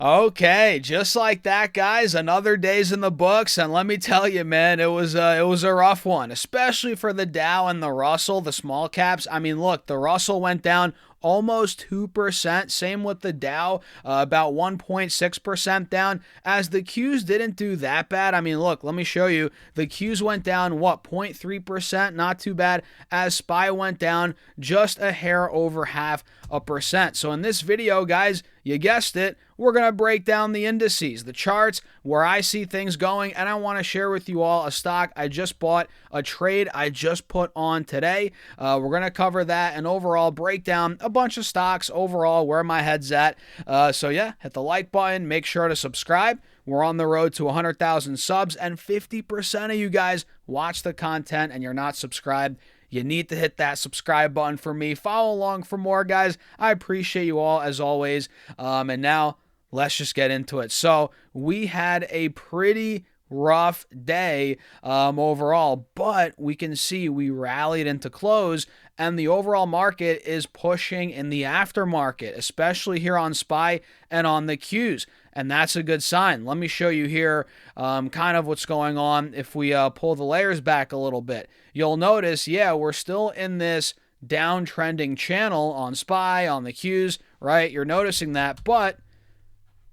Okay, just like that, guys. Another day's in the books, and let me tell you, man, it was a rough one, especially for the Dow and the Russell, the small caps. I mean, look, the Russell went down almost 2%. Same with the Dow, about 1.6% down. As the Qs didn't do that bad. I mean, look, let me show you. The Qs went down what 0.3%, not too bad. As SPY went down just a hair over 0.5%. So in this video, guys, you guessed it, we're going to break down the indices, the charts, where I see things going, and I want to share with you all a stock I just bought, a trade I just put on today. We're going to cover that and overall break down a bunch of stocks overall, where my head's at. So yeah, hit the like button, make sure to subscribe. We're on the road to 100,000 subs, and 50% of you guys watch the content and you're not subscribed. You need to hit that subscribe button for me. Follow along for more, guys. I appreciate you all as always. And now let's just get into it. So we had a pretty rough day overall, but we can see we rallied into close, and the overall market is pushing in the aftermarket, especially here on SPY and on the Qs. And that's a good sign. Let me show you here kind of what's going on. If we pull the layers back a little bit, you'll notice, yeah, we're still in this downtrending channel on SPY, on the Qs, right? You're noticing that, but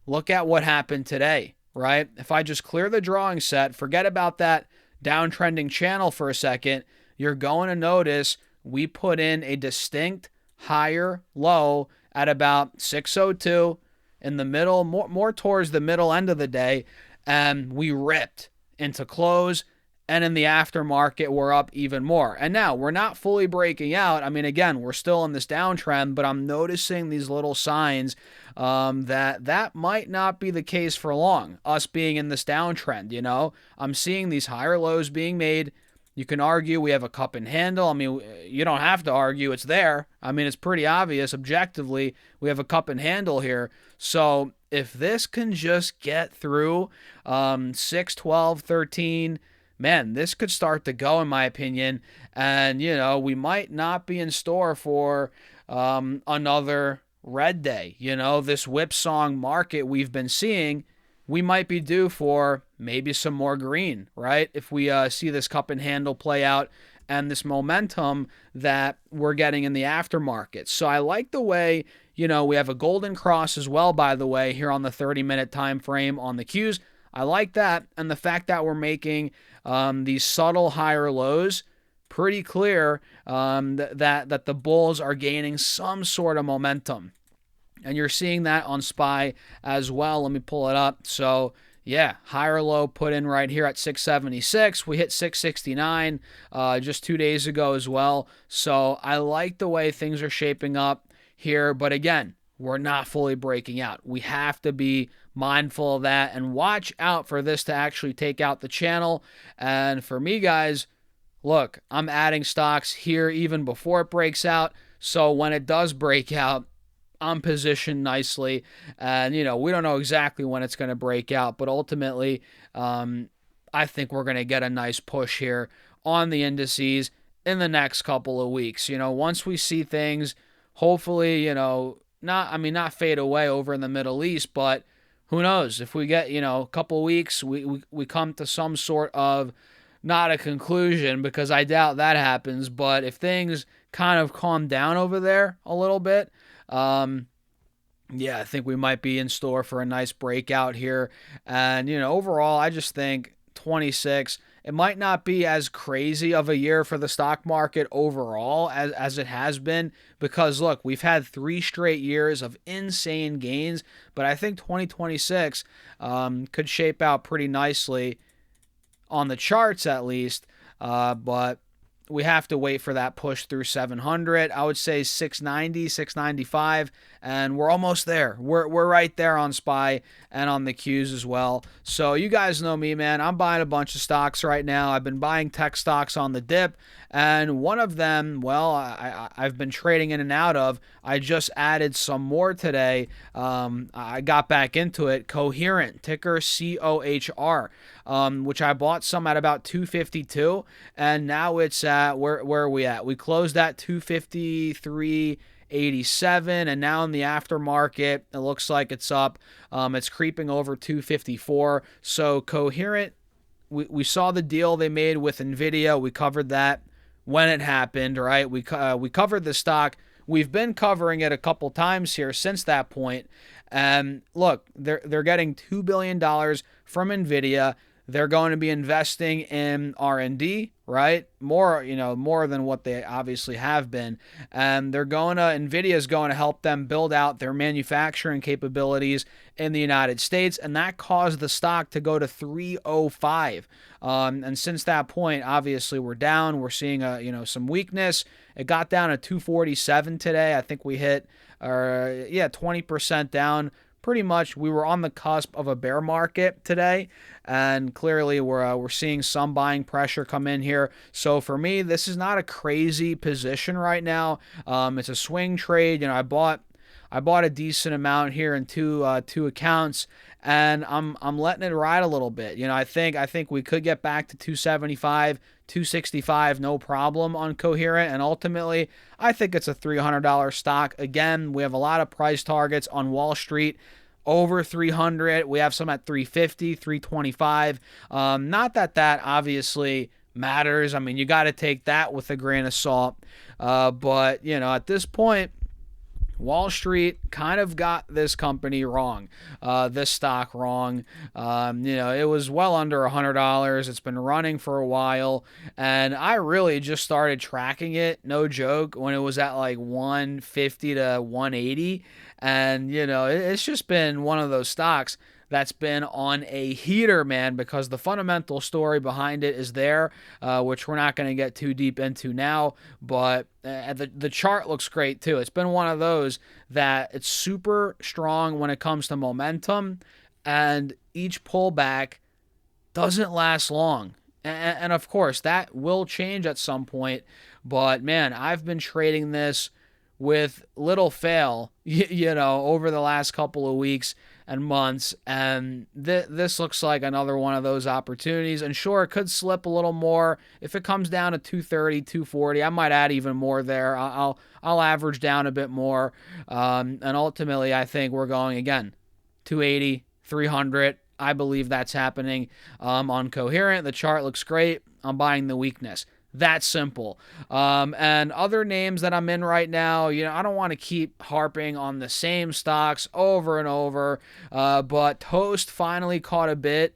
look at what happened today, right? If I just clear the drawing set, forget about that downtrending channel for a second, you're going to notice we put in a distinct higher low at about 602 in the middle, more towards the middle end of the day, and we ripped into close, and in the aftermarket we're up even more. And now we're not fully breaking out. I mean, again, we're still in this downtrend, but I'm noticing these little signs that might not be the case for long, us being in this downtrend. I'm seeing these higher lows being made. You can argue we have a cup and handle. I mean, you don't have to argue. It's there. I mean, it's pretty obvious objectively. We have a cup and handle here. So if this can just get through 6, 12, 13, man, this could start to go, in my opinion. And, we might not be in store for another red day. This whipsawing market we've been seeing, we might be due for maybe some more green, right? If we see this cup and handle play out and this momentum that we're getting in the aftermarket. So I like the way, we have a golden cross as well, by the way, here on the 30-minute time frame on the Qs. I like that. And the fact that we're making these subtle higher lows, pretty clear that the bulls are gaining some sort of momentum. And you're seeing that on SPY as well. Let me pull it up. So, yeah, higher low put in right here at 676. We hit 669 just 2 days ago as well. So I like the way things are shaping up here. But again, we're not fully breaking out. We have to be mindful of that and watch out for this to actually take out the channel. And for me, guys, look, I'm adding stocks here even before it breaks out. So when it does break out, I'm positioned nicely, and we don't know exactly when it's going to break out, but ultimately I think we're going to get a nice push here on the indices in the next couple of weeks. Once we see things hopefully not fade away over in the Middle East, but who knows, if we get a couple of weeks, we come to some sort of, not a conclusion, because I doubt that happens, but if things kind of calm down over there a little bit, I think we might be in store for a nice breakout here. And, overall, I just think 26, it might not be as crazy of a year for the stock market overall as it has been, because, look, we've had 3 straight years of insane gains, but I think 2026 could shape out pretty nicely on the charts at least, but we have to wait for that push through 700. I would say 690, 695, and we're almost there. We're right there on SPY and on the Qs as well. So you guys know me, man. I'm buying a bunch of stocks right now. I've been buying tech stocks on the dip, and one of them, well, I've been trading in and out of. I just added some more today. I got back into it. Coherent, ticker COHR, which I bought some at about 252, and now it's at, where are we at? We closed at 253. 287, and now in the aftermarket, it looks like it's up. It's creeping over 254. So Coherent, we saw the deal they made with NVIDIA. We covered that when it happened, right? We covered the stock. We've been covering it a couple times here since that point. And look, they're getting $2 billion from NVIDIA. They're going to be investing in R&D, right? More than what they obviously have been. And NVIDIA is going to help them build out their manufacturing capabilities in the United States. And that caused the stock to go to 305. And since that point, obviously we're down. We're seeing some weakness. It got down to 247 today. I think we hit 20% down. Pretty much, we were on the cusp of a bear market today, and clearly we're seeing some buying pressure come in here. So for me, this is not a crazy position right now. It's a swing trade. I bought a decent amount here in two accounts, and I'm letting it ride a little bit. I think we could get back to 275, 265, no problem on Coherent, and ultimately, I think it's a $300 stock. Again, we have a lot of price targets on Wall Street. Over 300. We have some at 350, 325. Not that obviously matters. I mean, you got to take that with a grain of salt. But at this point, Wall Street kind of got this company wrong, this stock wrong. It was well under $100. It's been running for a while, and I really just started tracking it, no joke, when it was at like 150 to 180. And, it's just been one of those stocks that's been on a heater, man, because the fundamental story behind it is there, which we're not going to get too deep into now, but the chart looks great too. It's been one of those that it's super strong when it comes to momentum, and each pullback doesn't last long. And of course, that will change at some point, but man, I've been trading this with little fail, over the last couple of weeks and months, and this looks like another one of those opportunities. And sure, it could slip a little more. If it comes down to 230, 240, I might add even more there. I'll average down a bit more, and ultimately, I think we're going again 280, 300. I believe that's happening on Coherent. The chart looks great. I'm buying the weakness. That simple. And other names that I'm in right now, I don't want to keep harping on the same stocks over and over, but Toast finally caught a bid.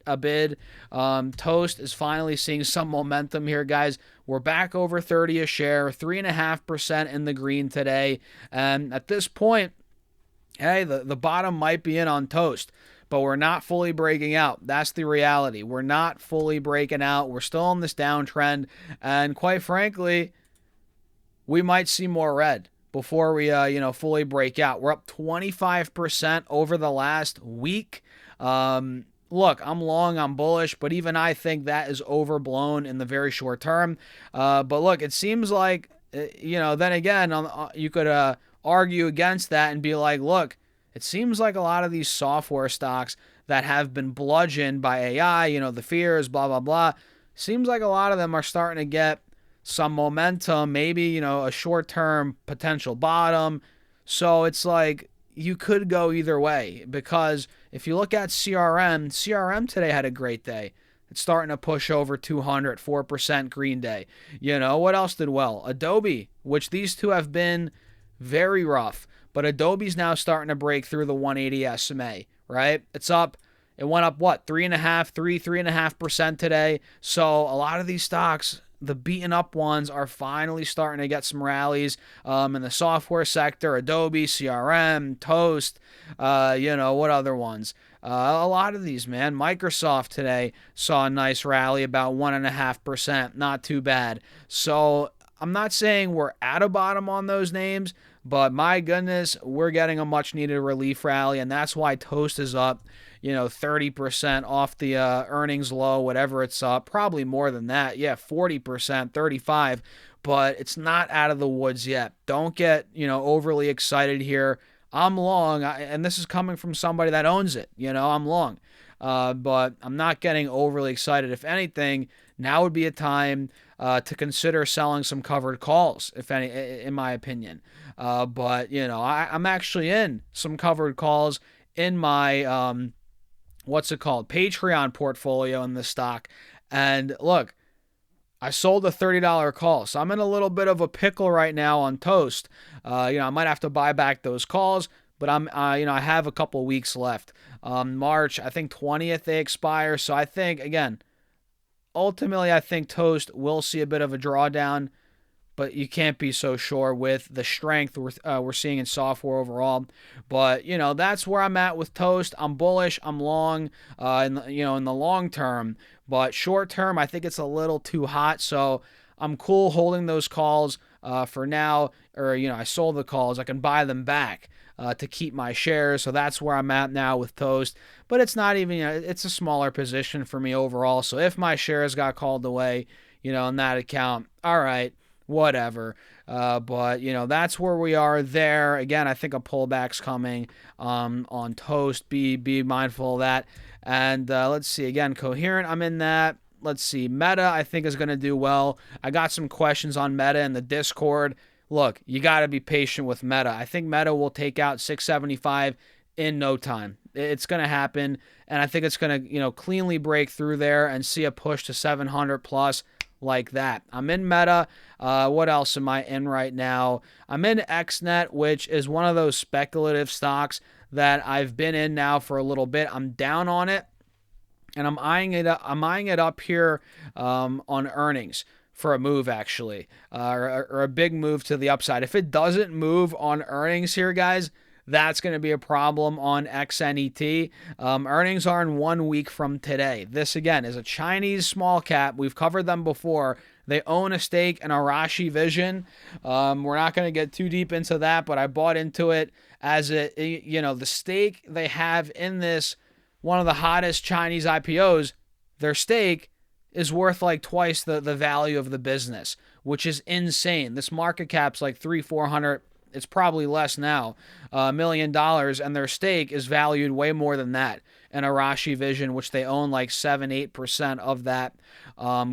Toast is finally seeing some momentum here, guys. We're back over 30 a share, 3.5% in the green today. And at this point, hey, the bottom might be in on Toast, but we're not fully breaking out. That's the reality. We're not fully breaking out. We're still on this downtrend, and quite frankly, we might see more red before we fully break out. We're up 25% over the last week. Look, I'm long, I'm bullish, but even I think that is overblown in the very short term. But look, it seems like, then again, you could argue against that and be like, look, it seems like a lot of these software stocks that have been bludgeoned by AI, the fears, blah, blah, blah, seems like a lot of them are starting to get some momentum, maybe, a short-term potential bottom. So it's like you could go either way, because if you look at CRM today had a great day. It's starting to push over 200, 4% green day. What else did well? Adobe, which these two have been very rough. But Adobe's now starting to break through the 180 SMA, right? It's up. It went up, 3.5% today. So a lot of these stocks, the beaten up ones, are finally starting to get some rallies in the software sector. Adobe, CRM, Toast, what other ones? A lot of these, man. Microsoft today saw a nice rally, about 1.5%. Not too bad. So I'm not saying we're at a bottom on those names, but my goodness, we're getting a much-needed relief rally, and that's why Toast is up, 30% off the earnings low, whatever it's up. Probably more than that. Yeah, 40%, 35%, but it's not out of the woods yet. Don't get, overly excited here. I'm long, and this is coming from somebody that owns it. I'm long. But I'm not getting overly excited. If anything, now would be a time to consider selling some covered calls, if any, in my opinion. But I'm actually in some covered calls in my what's it called, Patreon portfolio in the stock. And look, I sold a $30 call, so I'm in a little bit of a pickle right now on Toast. I might have to buy back those calls, but I have a couple weeks left. March, I think 20th they expire, so I think, again, ultimately I think Toast will see a bit of a drawdown, but you can't be so sure with the strength we're seeing in software overall. But that's where I'm at with Toast. I'm bullish. I'm long. In the long term, but short term, I think it's a little too hot. So I'm cool holding those calls for now. Or I sold the calls. I can buy them back to keep my shares. So that's where I'm at now with Toast. But it's not even. It's a smaller position for me overall. So if my shares got called away, in that account, all right. Whatever. But that's where we are there. Again, I think a pullback's coming on Toast. Be mindful of that. And let's see. Again, Coherent, I'm in that. Let's see. Meta, I think, is going to do well. I got some questions on Meta in the Discord. Look, you got to be patient with Meta. I think Meta will take out 675 in no time. It's going to happen. And I think it's going to, cleanly break through there and see a push to 700 plus. Like that. I'm in Meta. What else am I in right now? I'm in XNET, which is one of those speculative stocks that I've been in now for a little bit. I'm down on it, and I'm eyeing it up here on earnings for a move, actually, or a big move to the upside. If it doesn't move on earnings here, guys, that's going to be a problem on XNET. Earnings are in 1 week from today. This, again, is a Chinese small cap. We've covered them before. They own a stake in Arashi Vision. We're not going to get too deep into that, but I bought into it as the stake they have in this, one of the hottest Chinese IPOs, their stake is worth like twice the value of the business, which is insane. This market cap's like 300-400. It's probably less now, $1 million, and their stake is valued way more than that in Arashi Vision, which they own like 7-8% of that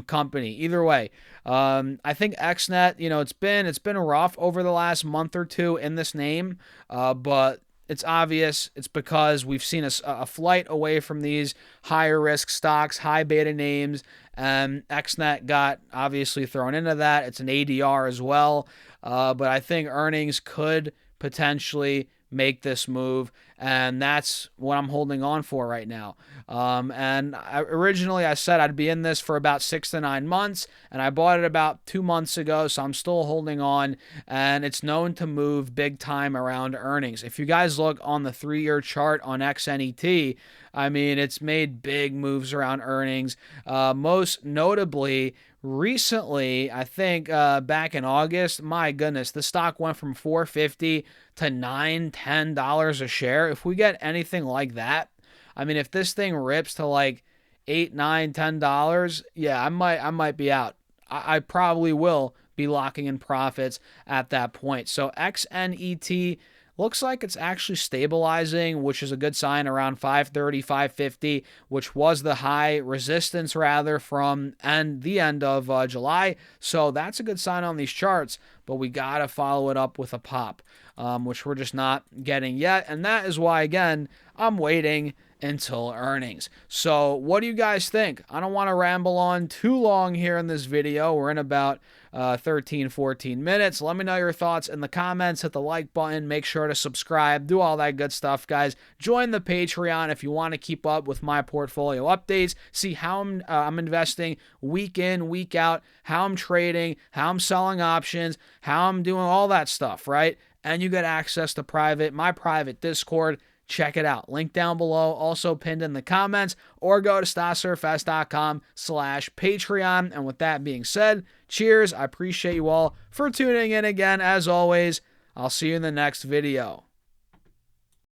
company. Either way, I think XNET, it's been rough over the last month or two in this name, but it's obvious. It's because we've seen a flight away from these higher risk stocks, high beta names, and XNET got obviously thrown into that. It's an ADR as well. But I think earnings could potentially make this move, and that's what I'm holding on for right now. Originally I said I'd be in this for about 6 to 9 months, and I bought it about 2 months ago, so I'm still holding on, and it's known to move big time around earnings. If you guys look on the 3-year chart on XNET, I mean, it's made big moves around earnings, most notably recently, I think back in August, my goodness, the stock went from $4.50 to $9-10 a share. If we get anything like that, I mean, if this thing rips to like $8-9-10, yeah, I might be out. I probably will be locking in profits at that point. So XNET looks like it's actually stabilizing, which is a good sign, around 530, 550, which was the high resistance rather from the end of July. So that's a good sign on these charts, but we got to follow it up with a pop, which we're just not getting yet. And that is why, again, I'm waiting until earnings. So what do you guys think? I don't want to ramble on too long here in this video. We're in about 13-14 minutes. Let me know your thoughts in the comments. Hit the like button. Make sure to subscribe. Do all that good stuff, guys. Join the Patreon if you want to keep up with my portfolio updates. See how I'm investing week in, week out, how I'm trading, how I'm selling options, how I'm doing all that stuff, right? And you get access to my private Discord. Check it out. Link down below, also pinned in the comments, or go to stocksurfs.com/Patreon. And with that being said, cheers. I appreciate you all for tuning in again. As always, I'll see you in the next video.